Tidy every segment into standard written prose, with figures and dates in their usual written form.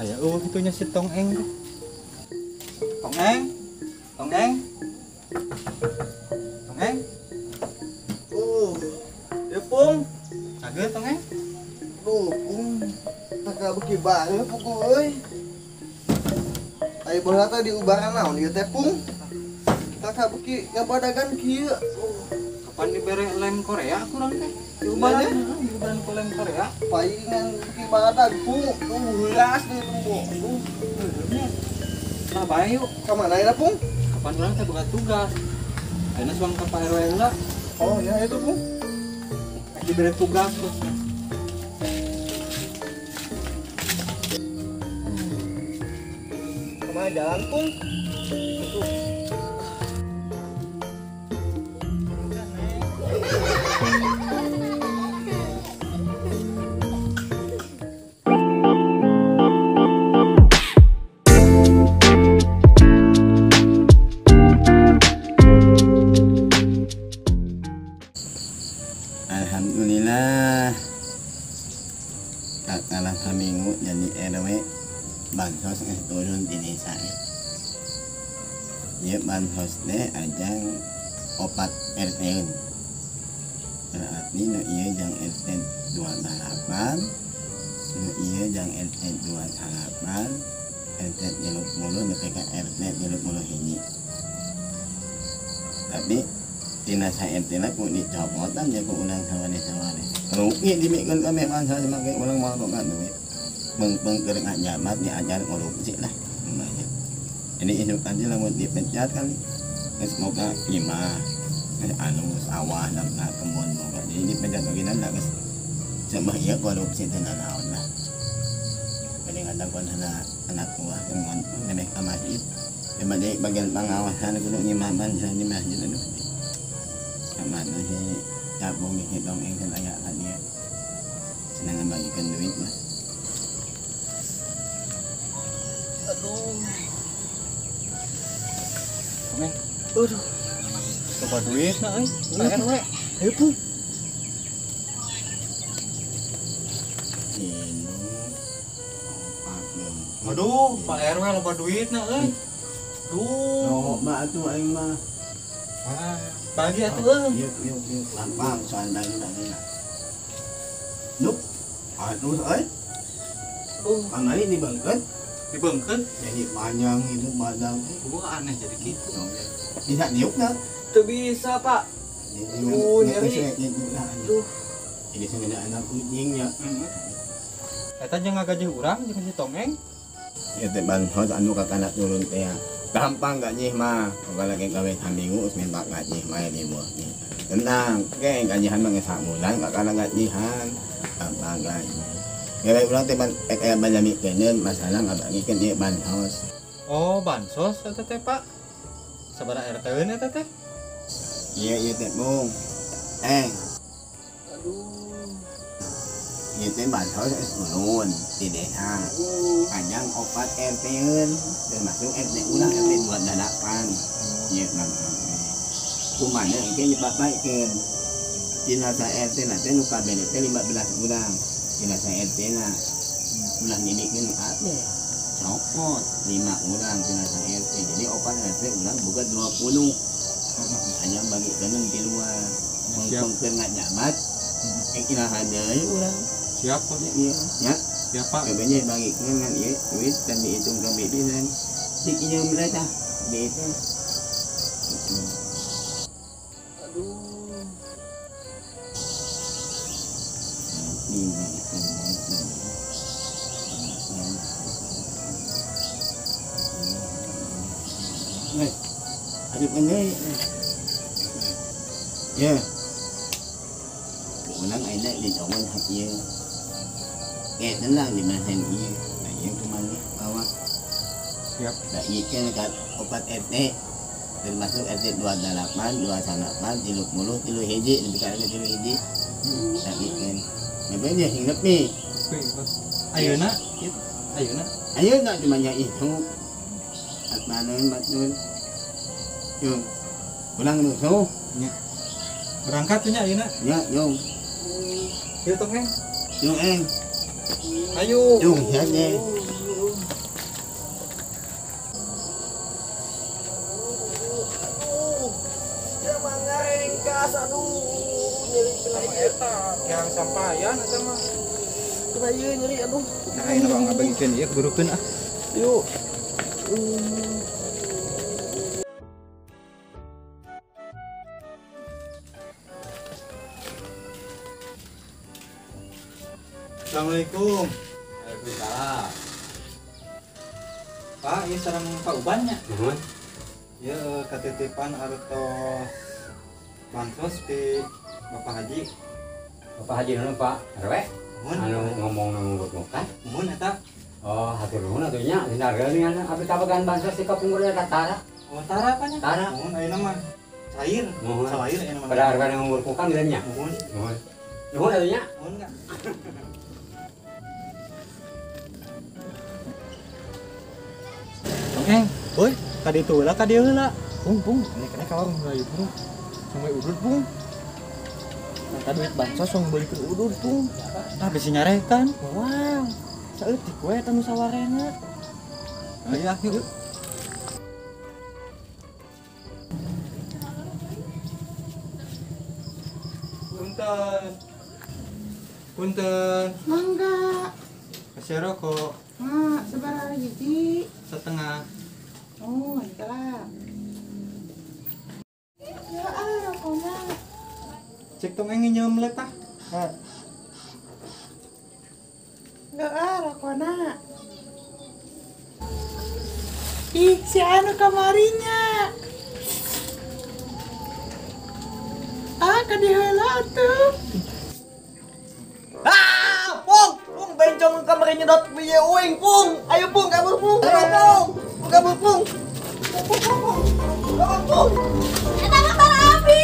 Ayah, itunya si Tongeng. Tongeng, Tongeng, Tongeng. Ya Pung. Agak Tongeng. Pung. Agak beki banget Pung euy. Ayo bola teh diubahan naon ieu teh Pung? Kakak beki ngabadagan kieu. Kapan dibere lem Korea kurang teh? Diubahan Diubahan ke lem Korea. paingan beki badag Pung. Heulas deui Pung. Nah, bae yuk. Ka mana ya Pung? Kapan orang teh buka tugas? Ayeuna suang ka Pak RW heula. Oh ya itu Pung. Diberi tugas tuh. Kemana jalan Pung? Alhamdulillah tak kalah kaminggu jadi RW bansos ngasih turun di desa ya bansos deh ajang opat RT berarti no iya jang RT 28 no iya jang RT 28 RT 30 nepk RT 30 hiji tapi tina saya tina ku dicopotan ya ku ulang sawade rugi dimikul kami bangsa semakin ulang mau kan duit mengkereng jabat diajar korupsi lah namanya ini instruksi lamun dipecat kan semoga lima anu sawah dan kebun moga jadi dipecat bagian dah guys coba iya korupsi tenan naon lah paling ada kon anak buah kemon nebek ka masjid di bagian pengawasan kudu ngimaman di masjid aduh mana sih cabung ini dong yang layak lah dia senang bagikan duit lah Aduh. Tongeng. Aduh. Coba duit na euy. Pak RW. Ayo Pung. ini opat Aduh, Pak RW loba duit na euy. Duh. no mbak tuh aing mah Bagi atuh yuk lampang soal dari Nup, aduh euy. Mana ini bangket? dibengkeun. Jadi panjang itu badan. Gua aneh jadi gitu. Bisa niup na? Tuh bisa Pak. Nyeri. Aduh. Ini sudah anak kucingnya. Eta jeung ngagaji urang jeung si Tongeng. Ya teh bansos anu kakana turun teh. Gampang gaji mah. Kalau lagi gawe saminggu geus minta gaji mah di bawah. Tenang, ge gajihan mah geus sabulan kakana gajihan. Gampang gaji. Gawe urang teh kayak banyak masalah ngabangikeun ieu bansos. Oh, bansos eta teh, Pak. Sabaraha RT-eun eta teh? Iya teh Bung. Ieu teh bansos geus ulun di desa. Panjang opat RT-eun termasuk RT urang RT 28. Ieu nang kumaha engke dibabaikeun. Dina sa RT na teh nu kabeh teh 15 urang. Dina sa RT na ulah nyidikeun kabeh. Copot 5 urang dina sa RT. Jadi opat RT urang boga 20. Hanya bagi keun di luar mengpengkeun ngajabat. Iraha deui urang. Siap, Pak. Iya, nya. Siap, Pak. Kebanyakan bagi dengan ieu duit dan dihitung ke bibisan. Dikinya mereka itu. Aduh. Ini. Nih, adip ini. Ya. Ulang aina di cawan hak ieu. Tenang di mana ini, nah yang kemana bawa Siap. nah ikan kat opat RT termasuk RT 28, 28, 30 hiji, lebih kali 3 hiji nah ikan ngapain ya hinggap nih Ayeuna, ayeuna. ayo nak cuma itu at manon batun yung pulang nuso Berangkat nya ayeuna. ya yung Ieu Tongeng. yung Ayo. Jung nyanyi. Yang sampaian eta mah. Kena ieu nyeri aduh. Nah, ini bang abagikeun ieu keburukeun ah. Yuk. Assalamualaikum. Waalaikumsalam. Pak, ieu sareng Pak Uban nya. Nuhun. Ya katitipan artos bansos di Bapak Haji. Bapak Haji nuhun Pak RW. Mohon, Anu ngomong ngurut-ngurutan. mohon eta. Oh, hatur nuhun atunya. Dina geuning anu abdi kabagan bansos di Kampung Mulia Tara. Oh, tara apa nya? Tara. Mohon ayeuna mah cair. Mohon. Salair ayeuna mah. Pada RW anu ngurut-ngurutan geunya. Mohon. Nuhun. Nuhun atunya. Mohon enggak? Eng, boy, tadi itu lah kadi heula. Pung, ini kena ka warung rayu pung. Sampai udud pung. Minta duit bansos song beuleikeun udud pung. Ah, bisi nyarekan. Wow. Saeutik we eta nu sawarena. Ayo, yuk. Punten. Punten. Mangga. Kasih rokok Mak, sebarang hiji. setengah. Oh, itulah. Ya Allah, rokoknya. Cek tong engin nyeum letah. Nah, Enggak rokoknya. Ih, si anu kamarinya. Ah, kadiheula tuh. ah, pung, bencong kamar nyedot biye uing, pung. Ayo pung, kabur pung. Ayo pung. Kabur pung. Kabur pung. Eta mah Bang Abi.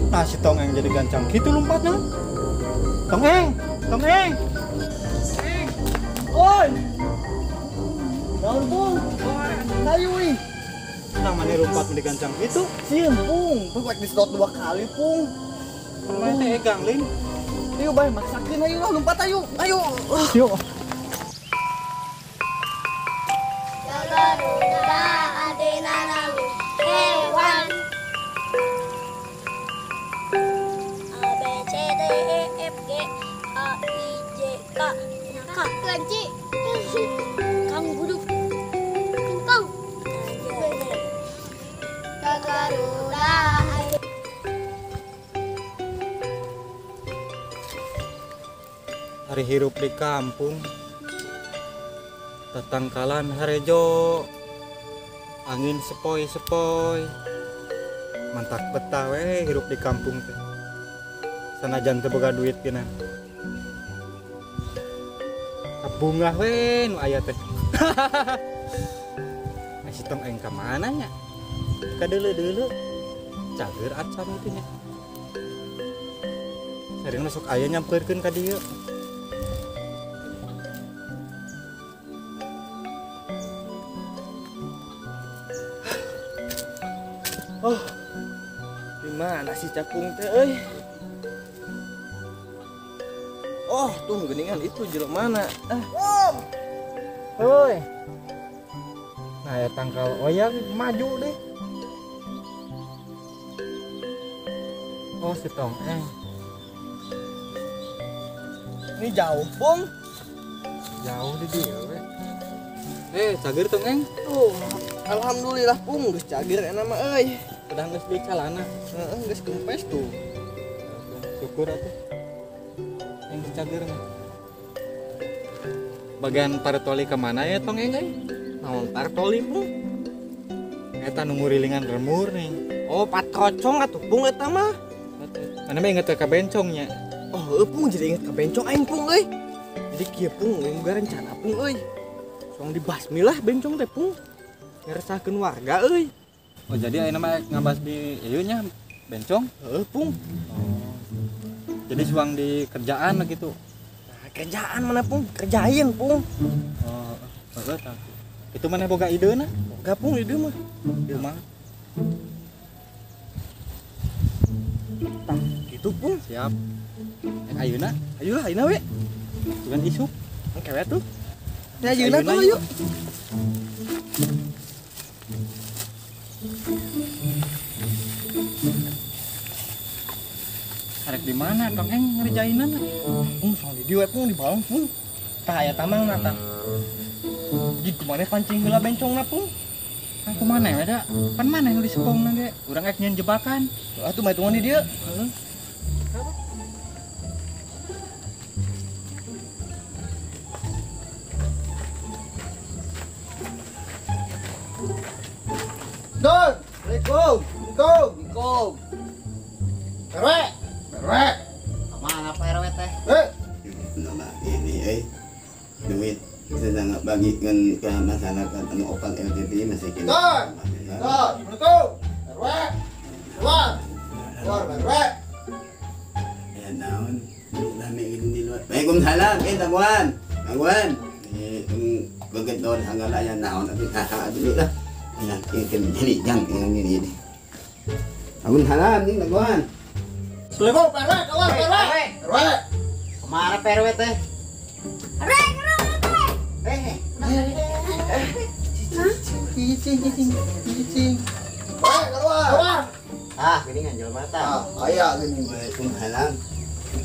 Nah, si tong eng jadi gancang gitu lompatnya. Tong eng. Oi. Daun pung. Ayo wih. Namanya lompat menjadi gancang gitu. Sieun pung. Pung rek disedot 2 kali pung. Namanya teh egang lin. Ayo bae maksakeun ayo lah lompat ayo. Ayo. Yuk. Garuda adina nalu hewan. A B C D E F G H I J K K Lanci Kang Buduk Kentong Garuda Hari hirup di kampung. Tatangkalan harejo. Angin sepoi-sepoi. Mantak betah we hirup di kampung teh. Sanajan teu boga duit kena. Bunga we nu aya teh. Si tong eng ka mana nya? Ka deuleu-deuleu. Cager acan itu nya. Sareng masuk aya nyampeurkeun ka dieu. Oh. Di mana si capung teh euy? Oh, tuh geningan itu jelek mana? Hoi. Nah, ya tangkal oyang maju deh. Oh, si tong eng. Ini jauh, Pung. Jauh di dia we. Cager tong eng. Tuh, alhamdulillah Pung, geus cager eta mah euy. Udah geus beli calana. Heeh, geus kempes tuh. Syukur atuh. Eng cager mah. Bagian partoli kemana ya tong eng euy? Naon partoli, Pung? Eta nu ngurilingan remur nih. Oh, patkocong atuh Pung eta mah. Mana mah inget ka bencongnya. Oh, heuh Pung jadi inget ka bencong aing Pung euy. Jadi kieu Pung, aing boga rencana Pung euy. Song dibasmi lah bencong teh Pung. Ngeresahkeun warga euy. Oh, jadi ayeuna mah ngabas di ieu nya bencong. Heuh Pung. Oh. Jadi suang di kerjaan lah gitu. Nah, kerjaan mana Pung? Kerjain Pung. Oh, heeh tah. Itu mana boga ide na? Gapung ide mah. Ieu mah Tah, gitu pung. siap. Ayeuna Ayolah, ayeuna we. dengan isuk. Kewet tuh. Ya ayeuna tuh yuk. Arek di mana Tong Eng ngerjainan? Pung, soal di diwe pung di bawah pung. Tah aya tamang na tah. Jadi kemana pancing heula bencongna pung? Aku mana ya ada? Pan mana yang di sepong nage? Urang ek nyeun jebakan. Atuh mah hitungan di dieu. Don, Assalamualaikum. Assalamualaikum. Perwe. Kemana Pak RW teh? Nama ini duit sedang bagikan ke masyarakat anu opat LTP masih kini. Assalamualaikum. Perwe. Keluar. Perwe. Ya naon, dami ini di luar. Waalaikumsalam, tabuan. Tabuan. Begitu doon hanggang layan naon at dili lah. Ya, ini jang ini. Waalaikumsalam, ning tabuan. Assalamualaikum, Perwe. Keluar, Perwe. Perwe. Kemana Pak RW teh? Cicing. Keluar. Ah, gini nganjel mata. Aya gini. Waalaikumsalam.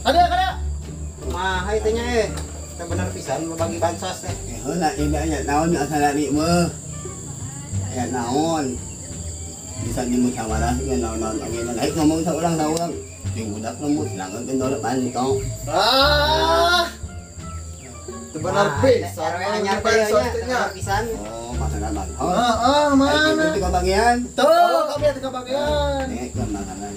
Kada. Kumaha ieu nya Teh bener pisan membagi bansos teh. Heula indah nya naon nya salari mah. Ya naon. Bisa dimusyawarah ke naon-naon lagi. Naik ngomong sa urang na urang. Jeung budak lemut langeun ke dole pantong. Itu benar pisan. RW anyar teh nya pisan. Oh, masalah banhol. Mana? Itu kebagian. Tuh, kami ada kebagian. Nek ke masalah.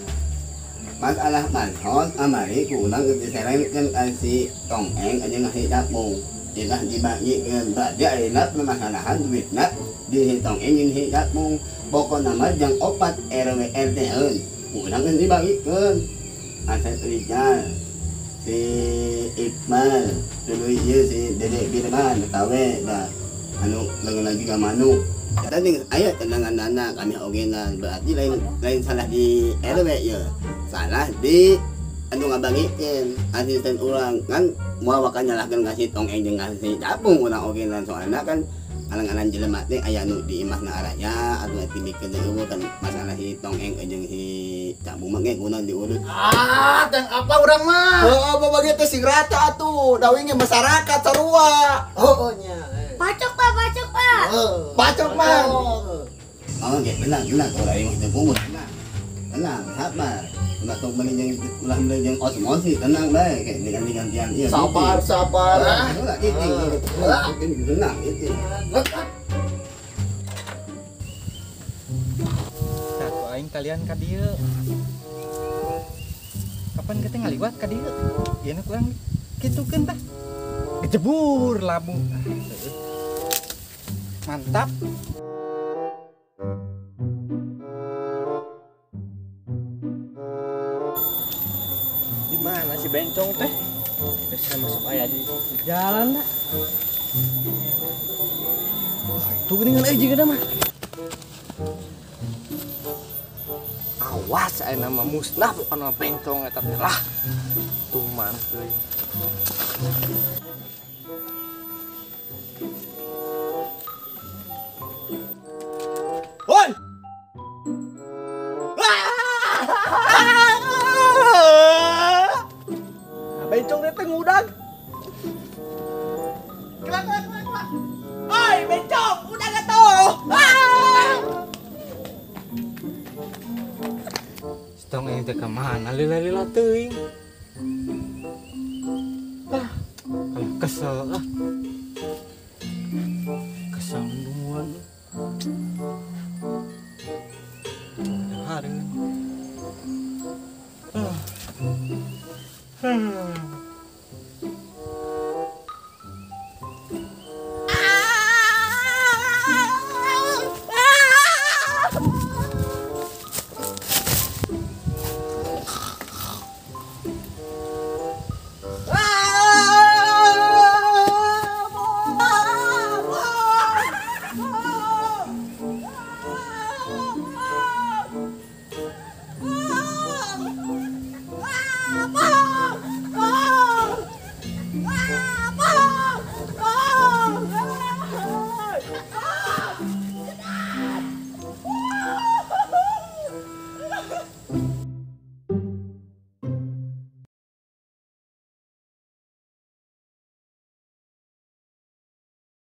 Masalah banhol amari kulang diserengkeun ka si Tong Eng aja ngasih dapung. Tidak dibagikan berarti ayeuna permasalahan duitna di Tong Eng jeung si dapung. Pokokna mah jang opat RW RT eun. Kulang geus dibagikeun. Asep Rijal, si Iqbal, dulu ieu si Dede Firman, tawe da anu leungeun juga Manu. Tadi aya tenangan anak kami ogenan berarti lain salah di RW ya. Salah di anu ngabangikeun asisten urang kan moal wakan nyalahkeun ka si Tong Eng jeung si Dapung urang ogenan soalna kan alang-alang jelema teh aya nu di imahna araya atuh tibikeun eueuh kan masalah si Tong Eng jeung si Dapung mah ge kunaon diurut. Teng apa urang mah? Heeh, babagi teh sing rata atuh. Dawi ge masyarakat sarua. Heuh nya. Bacok Pak. Bacok mah. Oh ge tenang urang imah teh pungut tenang sabar. Ulah tong meuli jeung osmosis tenang bae kayak diganti-gantian ieu. Sabar. Ulah gitu. Tenang itu. Satu aing kalian ka dieu. Kapan kita ngaliwat ka dieu? Ieu na kurang kitukeun tah. Kejebur labu. Mantap. Di mana si bencong teh? Bisa masuk aya di jalan dah. Tuh geuningan euy jiga mah. Awas aya nama musnah bukan nama bencong eta teh lah. Tuh man teuy. Woi! Bencong dia teh ngudang. Kelak. Oi, bencong, udang atuh. Tong Eng teh ka mana lila-lila teuing. Kalau kesel Kesambungan.